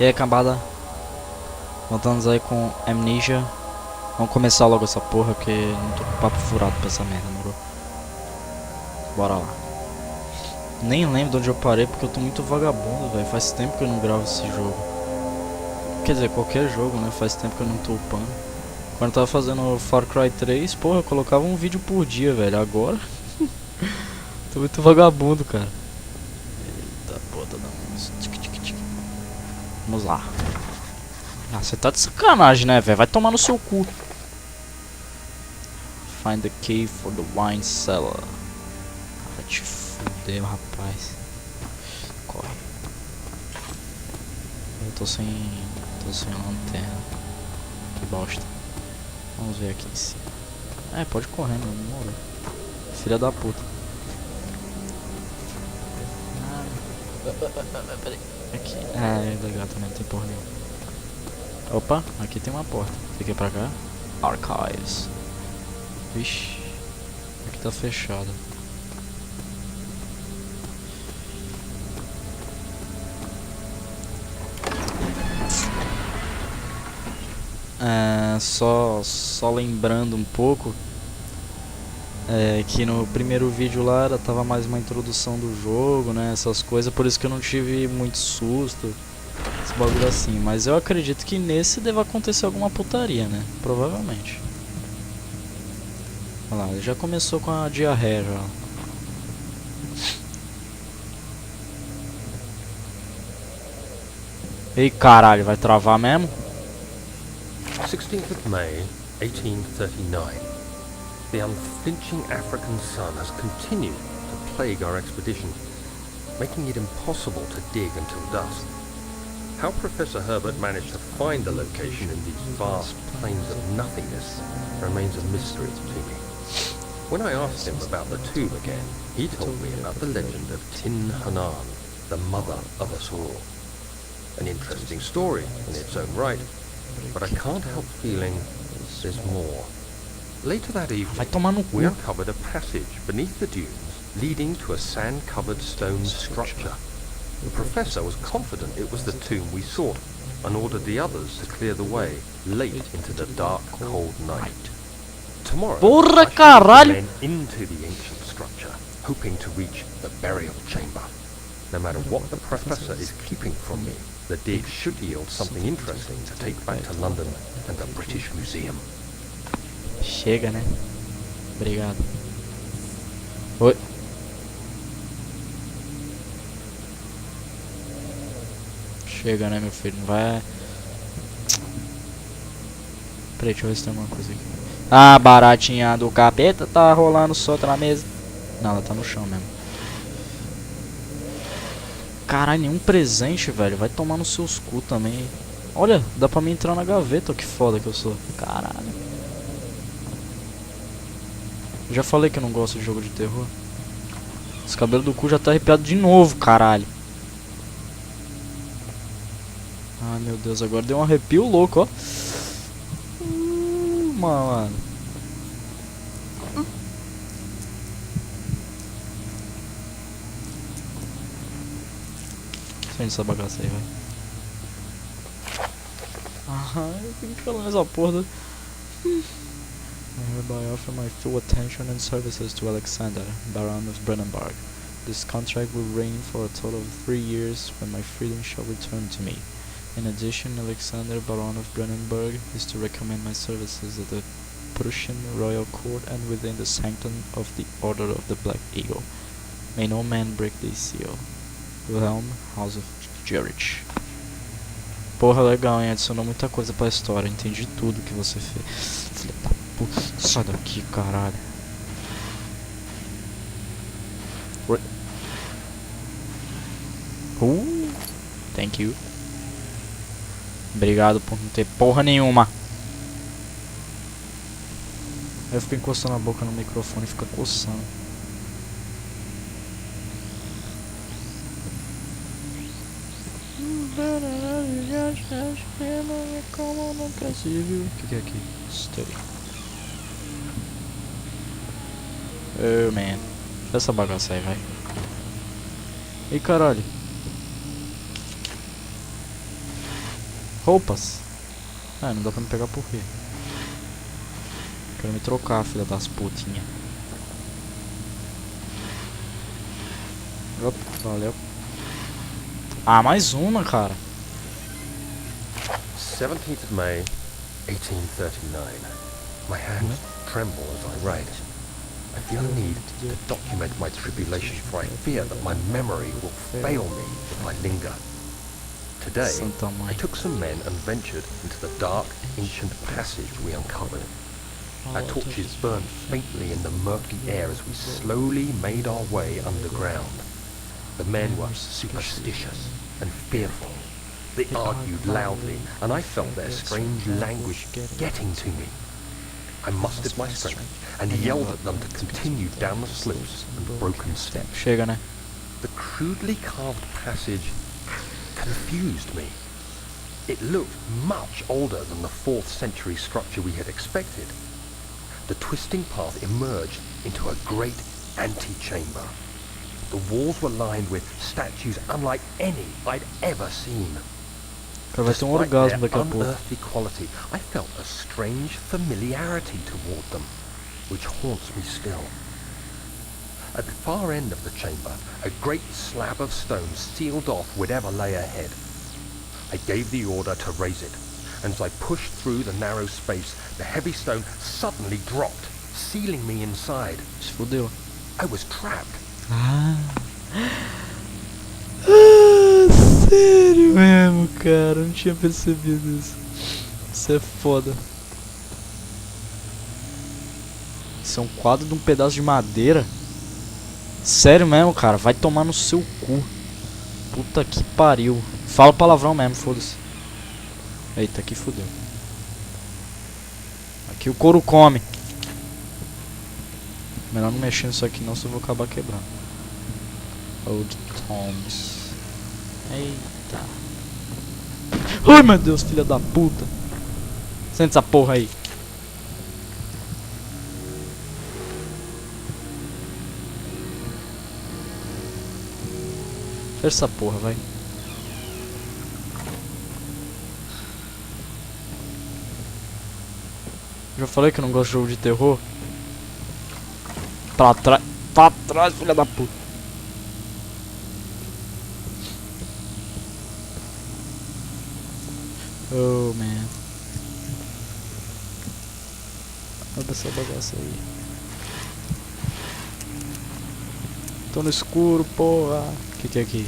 E aí, cambada, voltamos aí com Amnesia. Vamos começar logo essa porra, porque não tô com papo furado pra essa merda, moro? Bora lá. Nem lembro de onde eu parei, porque eu tô muito vagabundo, velho. Faz tempo que eu não gravo esse jogo. Quer dizer, qualquer jogo, né? Faz tempo que eu não tô upando. Quando eu tava fazendo Far Cry 3, porra, eu colocava um vídeo por dia, velho. Agora... tô muito vagabundo, cara. Eita, porra, tá dando... Vamos lá. Ah, você tá de sacanagem, né, velho? Vai tomar no seu cu. Find the key for the wine cellar. Vai te fuder, rapaz. Corre. Eu tô sem lanterna. Que bosta. Vamos ver aqui em cima. É, pode correr, meu amor. Filha da puta. Peraí. Aqui. É, legal também, não tem porra nenhuma. Opa, aqui tem uma porta. Fiquei pra cá. Archives. Vixe. Aqui tá fechado. Só lembrando um pouco. Que no primeiro vídeo lá tava mais uma introdução do jogo, né? Essas coisas. Por isso que eu não tive muito susto. Esse bagulho assim, mas eu acredito que nesse deva acontecer alguma putaria, né? Provavelmente. Olha lá, ele já começou com a diarreia já. Ei, caralho, vai travar mesmo? 16th of May, 1839. The unflinching African sun has continued to plague our expedition, making it impossible to dig until dusk. How Professor Herbert managed to find the location in these vast plains of nothingness remains a mystery to me. When I asked him about the tomb again, he told me about the legend of Tin Hanan, the mother of us all. An interesting story in its own right, but I can't help feeling there's more. Later that evening, we uncovered a passage beneath the dunes leading to a sand-covered stone structure. The professor was confident it was the tomb we sought, and ordered the others to clear the way late into the dark, cold night. Tomorrow, I shall lead the men into the ancient structure, hoping to reach the burial chamber. No matter what the professor is keeping from me, the dig should yield something interesting to take back to London and the British Museum. Chega, né? Obrigado. Oi. Chega, né, meu filho? Não vai... Peraí, deixa eu ver se tem alguma coisa aqui. Ah, baratinha do capeta tá rolando solta na mesa. Não, ela tá no chão mesmo. Caralho, nenhum presente, velho. Vai tomar nos seus cu também. Olha, dá pra mim entrar na gaveta. Que foda que eu sou. Caralho. Eu já falei que eu não gosto de jogo de terror. Esse cabelo do cu já tá arrepiado de novo, caralho. Ai, meu Deus, agora deu um arrepio louco, ó. Mano. Sente essa bagaça aí, vai. Eu tenho que falar nessa porra. I hereby offer my full attention and services to Alexander, Baron of Brandenburg. This contract will reign for a total of 3 years, when my freedom shall return to me. In addition, Alexander, Baron of Brandenburg, is to recommend my services at the Prussian royal court and within the sanctum of the Order of the Black Eagle. May no man break this seal. Wilhelm, House of Jurich. Porra, legal, hein? Adicionou muita coisa pra história. Entendi tudo que você fez. Filha da puta. Sai daqui, caralho. Oi. Thank you. Obrigado por não ter porra nenhuma. Aí eu fico encostando a boca no microfone e fica coçando. O que é aqui? Study. Oh man. Deixa essa bagaça aí, vai. Ei, caralho. Roupas. Ah, não dá pra me pegar por quê? Quero me trocar, filha das putinhas. Opa, valeu. Ah, mais uma, cara. 17th of May, 1839. My hands tremble as I write. I feel a need to document my tribulation, for I fear that my memory will fail me if I linger. Today, I took some men and ventured into the dark, ancient passage we uncovered. Our torches burned faintly in the murky air as we slowly made our way underground. The men were superstitious and fearful. They argued loudly, and I felt their strange language getting to me. I mustered my strength and yelled at them to continue down the slopes and broken steps. Chega, né? The crudely carved passage confused me. It looked much older than the 4th century structure we had expected. The twisting path emerged into a great antechamber. The walls were lined with statues unlike any I'd ever seen. Cara, vai ter um orgasmo daqui a pouco. Unearthly quality, I felt a strange familiarity toward them, which haunts me still. At the far end of the chamber, a great slab of stone sealed off whatever lay ahead. I gave the order to raise it, and as I pushed through the narrow space, the heavy stone suddenly dropped, sealing me inside. Se fudeu. I was trapped. Ah, sério mesmo, cara. Eu não tinha percebido isso. Isso é foda. Isso é um quadro de um pedaço de madeira. Sério mesmo, cara. Vai tomar no seu cu. Puta que pariu. Fala palavrão mesmo, foda-se. Eita, aqui fudeu. Aqui o couro come. Melhor não mexer nisso aqui não, senão eu vou acabar quebrando. Old Toms. Eita. Ai meu Deus, filha da puta. Senta essa porra aí. Fecha essa porra, vai. Já falei que eu não gosto de jogo de terror. Pra trás, filha da puta. Oh, man. Olha essa bagaça aí. Tô no escuro, porra. O que é aqui?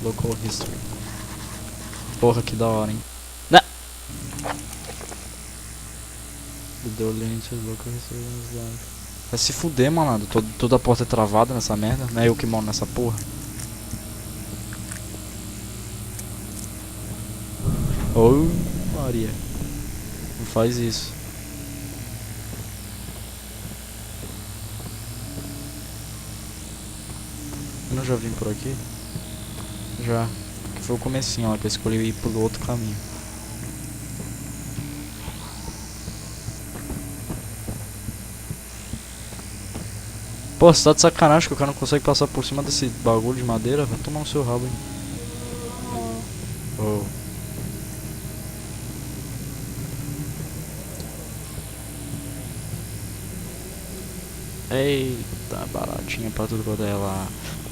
Local History. Porra, que da hora, hein? Né? The door leads to local history is life. Vai se fuder, malandro. Toda a porta é travada nessa merda. Não é eu que moro nessa porra. Oh, Maria. Não faz isso. Eu não já vim por aqui? Já. Que foi o comecinho lá que eu escolhi ir pelo outro caminho. Pô, você tá de sacanagem que o cara não consegue passar por cima desse bagulho de madeira? Vai tomar no seu rabo, hein. Oh. Eita, baratinha pra tudo quanto é lá.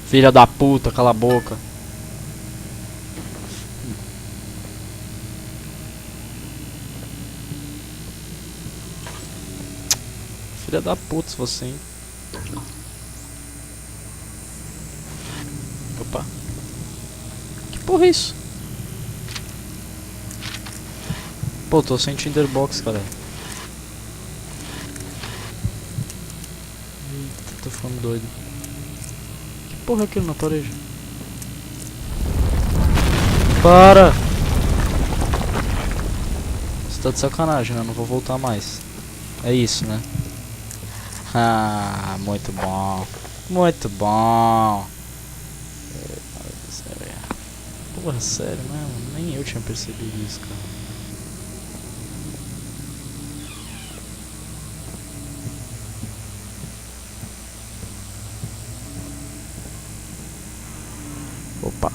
Filha da puta, cala a boca. Filha da puta, se você, hein. Opa. Que porra é isso? Pô, tô sem tinderbox, cara. Eita, tô ficando doido. Que porra é aquilo na parede? Para! Você tá de sacanagem, né? Não vou voltar mais. É isso, né? Ah, muito bom. Muito bom. Porra, sério mesmo? Nem eu tinha percebido isso, cara. Opa.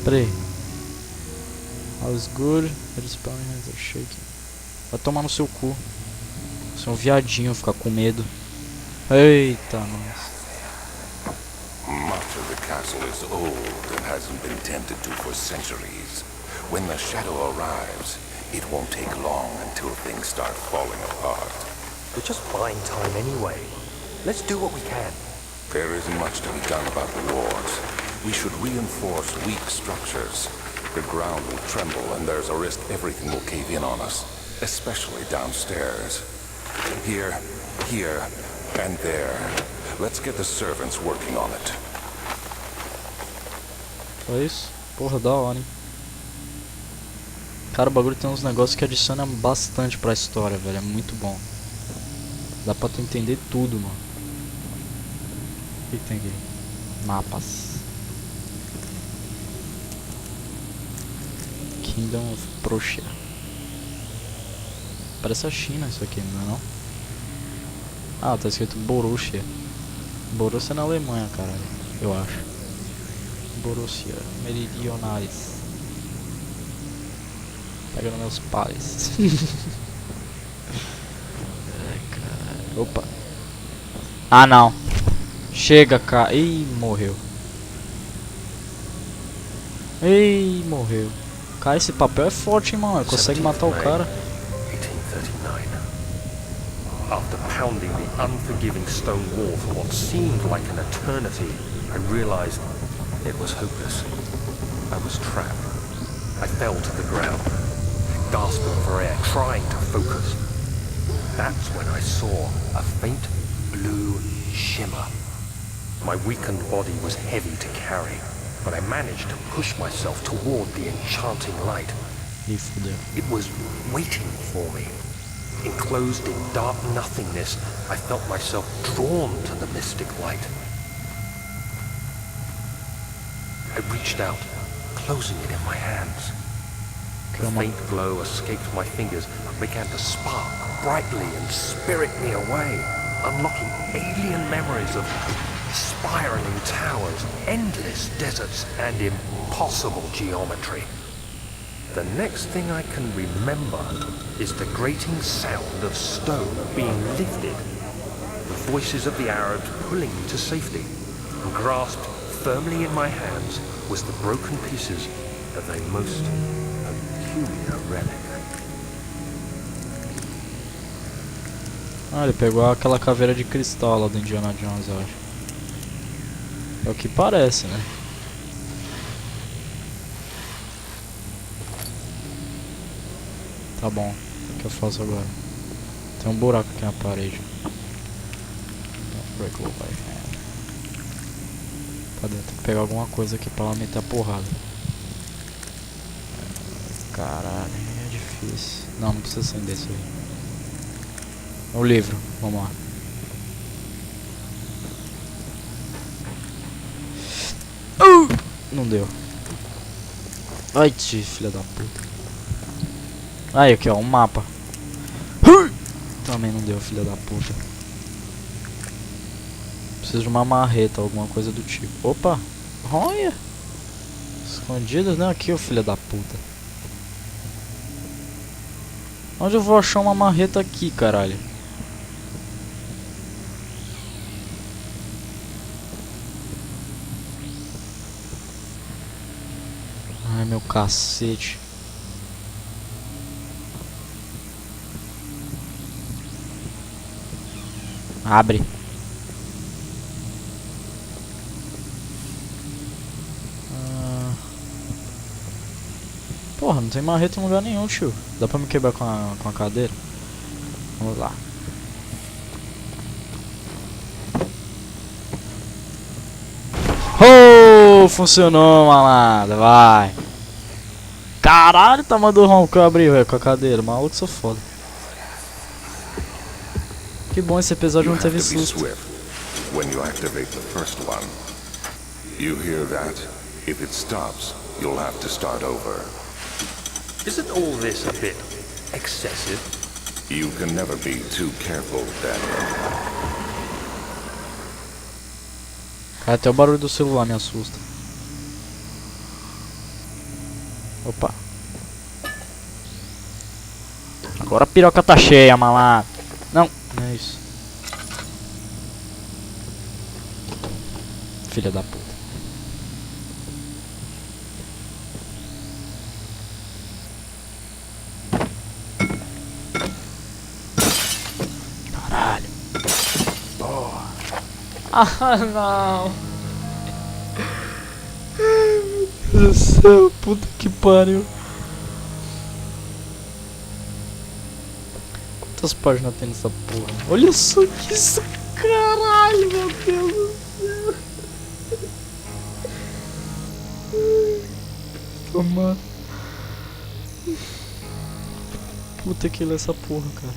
Peraí. How's good? His hands are shaking. Vai tomar no seu cu. Você é um viadinho, ficar com medo. Eita, nossa. Much of the castle is old and hasn't been tended to for centuries. When the shadow arrives, it won't take long until things start falling apart. We're just buying time anyway. Let's do what we can. There isn't much to be done about the walls. We should reinforce weak structures. The ground will tremble and there's a risk everything will cave in on us, especially downstairs. Here, and there. Let's get the servants working on it. Só isso? Porra, da hora, hein? Cara, o bagulho tem uns negócios que adicionam bastante pra história, velho. É muito bom. Dá pra tu entender tudo, mano. O que tem aqui? Mapas. Kingdom of Prussia. Parece a China isso aqui, não é não? Ah, tá escrito Borussia. Borussia é na Alemanha, caralho. Eu acho. Borussia Meridionais. Pega nos meus pais. Ai, caralho. Opa. Ah, não. Chega, cara. Ih, morreu. Ei, morreu. Cara, esse papel é forte, hein, mano. Consegue matar o cara. 1839. After pounding the unforgiving stone wall for what seemed like an eternity, I realized it was hopeless. I was trapped. I fell to the ground, gasping for air, trying to focus. That's when I saw a faint blue shimmer. My weakened body was heavy to carry, but I managed to push myself toward the enchanting light. It was waiting for me. Enclosed in dark nothingness, I felt myself drawn to the mystic light. I reached out, closing it in my hands. The faint glow escaped my fingers and began to spark brightly and spirit me away, unlocking alien memories of spiraling towers, endless deserts, and impossible geometry. The next thing I can remember is the grating sound of stone being lifted, the voices of the Arabs pulling me to safety, and grasped firmly in my hands was the broken pieces of a most peculiar relic. Ah, ele pegou aquela caveira de cristal lá do Indiana Jones, eu acho. É o que parece, né? Tá bom, o que eu faço agora? Tem um buraco aqui na parede. Cadê? Tem que pegar alguma coisa aqui pra lá meter a porrada. Caralho, é difícil. Não, não precisa acender isso aí. O livro, vamos lá. Não deu. Ai, filha da puta. Aí, aqui ó, um mapa. Também não deu, filha da puta. Preciso de uma marreta, alguma coisa do tipo. Opa! Olha! Escondidas, né? Aqui, ó, filha da puta. Onde eu vou achar uma marreta aqui, caralho? Ai, meu cacete. Abre. Porra, não tem marreta em lugar nenhum, tio. Dá pra me quebrar com a cadeira? Vamos lá. Oh, funcionou, malandro. Vai. Caralho, tá mandando ronco que eu abri, velho, com a cadeira. Maluco, sou foda. Que bom esse episódio não teve susto. When you activate the first one, you hear that? If it stops, you'll have to start over. Isn't all this a bit excessive? You can never be too careful, Daniel. Até o barulho do celular me assusta. Opa. Agora a piroca tá cheia, malandro. Não, não é isso. Filha da puta. Caralho. Porra. Ah, não. Meu Deus do céu, puta que pariu. Quantas páginas tem nessa porra? Olha só isso, caralho, meu Deus do céu. Toma. Puta que lê essa porra, cara.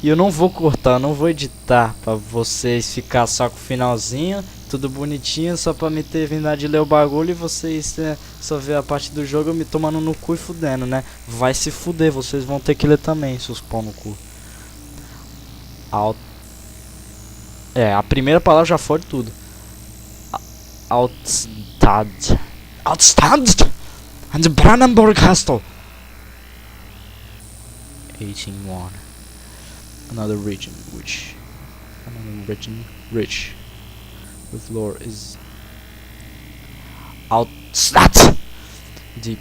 E eu não vou cortar, não vou editar pra vocês ficar só com o finalzinho, tudo bonitinho, só pra me terminar de ler o bagulho e vocês só ver a parte do jogo me tomando no cu e fudendo, né? Vai se fuder, vocês vão ter que ler também, seus pau no cu. A primeira palavra já foi tudo. Outstanding. And the Brandenburg Castle. 18-1. Another region rich with lore is outstanding. Deep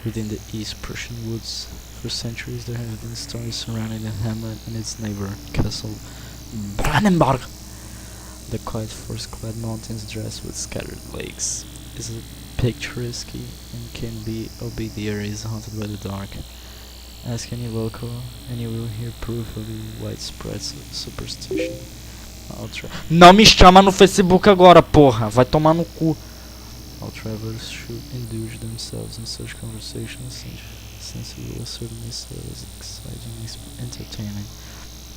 within the East Prussian woods, for centuries there have been stories surrounding the hamlet and its neighbor, Castle Brandenburg. The quiet forest-clad mountains dressed with scattered lakes is picturesque and can be, albeit the area is haunted by the dark. Ask any local and you will hear proof of the widespread superstition. Não me chama no Facebook agora, porra! Vai tomar no cu. All travelers should indulge themselves in such conversations, since it will certainly serve as exciting entertainment.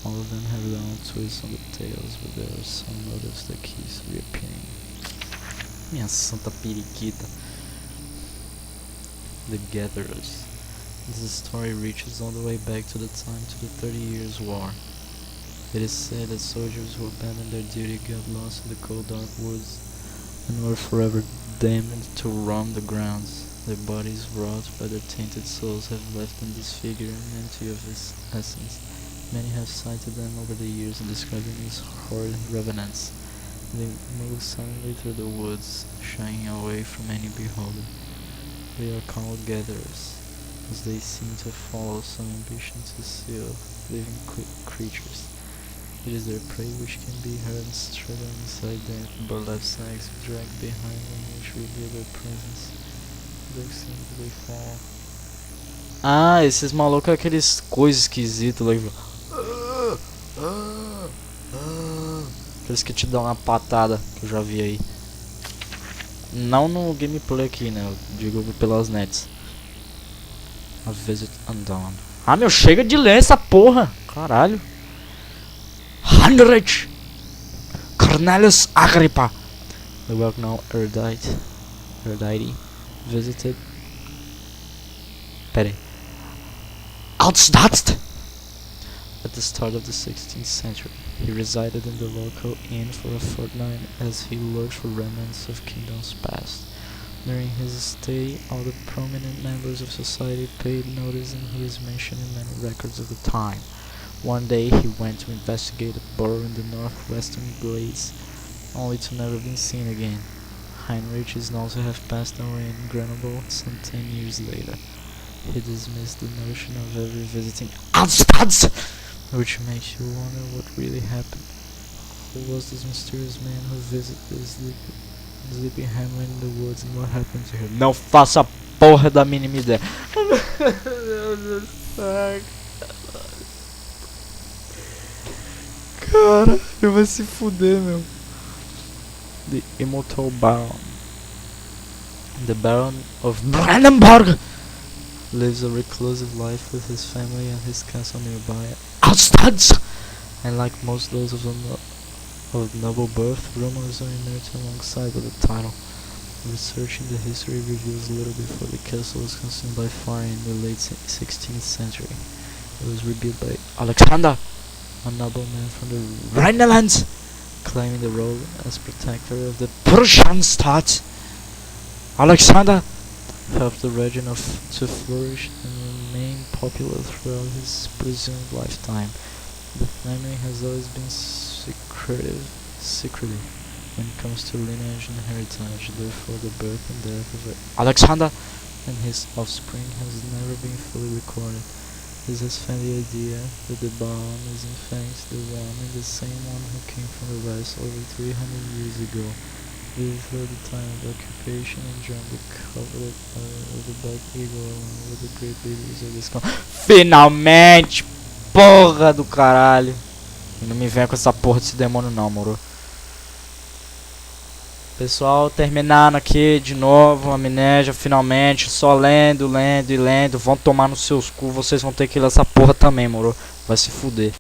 All of them have their own twists on the tales, but there are some motives that keeps reappearing. Minha santa periquita. The Gatherers. This story reaches all the way back to the 30 Years' War. It is said that soldiers who abandoned their duty got lost in the cold dark woods and were forever damned to roam the grounds. Their bodies, wrought by their tainted souls, have left them disfigured and empty of its essence. Many have cited them over the years and described them as horrid revenants. They move silently through the woods, shying away from any beholder. They are called gatherers, as they seem to follow some ambition to seal living creatures. It is their prey which can be heard struggling inside their burlap sacks, dragged behind them, which reveal their presence. They seem to fall. Ah, esses malucos é aqueles coisas esquisitos lá. Aqueles que te dão uma patada, que eu já vi aí. Não no gameplay aqui, né? Eu digo pelas nets. A Visit Undone. Ah, meu, chega de ler essa porra! Caralho! Heinrich Cornelius Agrippa, the well-known erudite, visited. Altstadt! At the start of the 16th century, he resided in the local inn for a fortnight as he looked for remnants of kingdoms past. During his stay, all the prominent members of society paid notice, and he is mentioned in many records of the time. One day he went to investigate a burrow in the northwestern glades, only to never be seen again. Heinrich is known to have passed away in Grenoble some 10 years later. He dismissed the notion of ever visiting Altstadt, which makes you wonder what really happened. Who was this mysterious man who visited the sleepy hamlet in the woods, and what happened to him? Não faço a porra da mínima ideia. Meu Deus do céu. Caralho, vai se fuder, meu. The Immortal Baron. The Baron of Brandenburg lives a reclusive life with his family and his castle nearby, Altstadt. And like most those of noble birth, rumors are inert alongside with the title. Researching the history reveals little before the castle was consumed by fire in the late 16th century. It was rebuilt by Alexander, a nobleman from the Rhineland, claiming the role as protector of the Prussian state. Alexander helped the region to flourish and remain popular throughout his presumed lifetime. The family has always been secretive when it comes to lineage and heritage, therefore the birth and death of Alexander and his offspring has never been fully recorded. This has found the idea that the baron is in fact the one and the same one who came from the west over 300 years ago. Before the time of occupation and joined the coveted of the Black Eagle along with the great leaders of this country. Finalmente! Porra do caralho! E não me venha com essa porra desse demônio não, moro. Pessoal, terminando aqui de novo, Amnésia, finalmente, só lendo. Vão tomar nos seus cu, vocês vão ter que ler essa porra também, moro. Vai se fuder.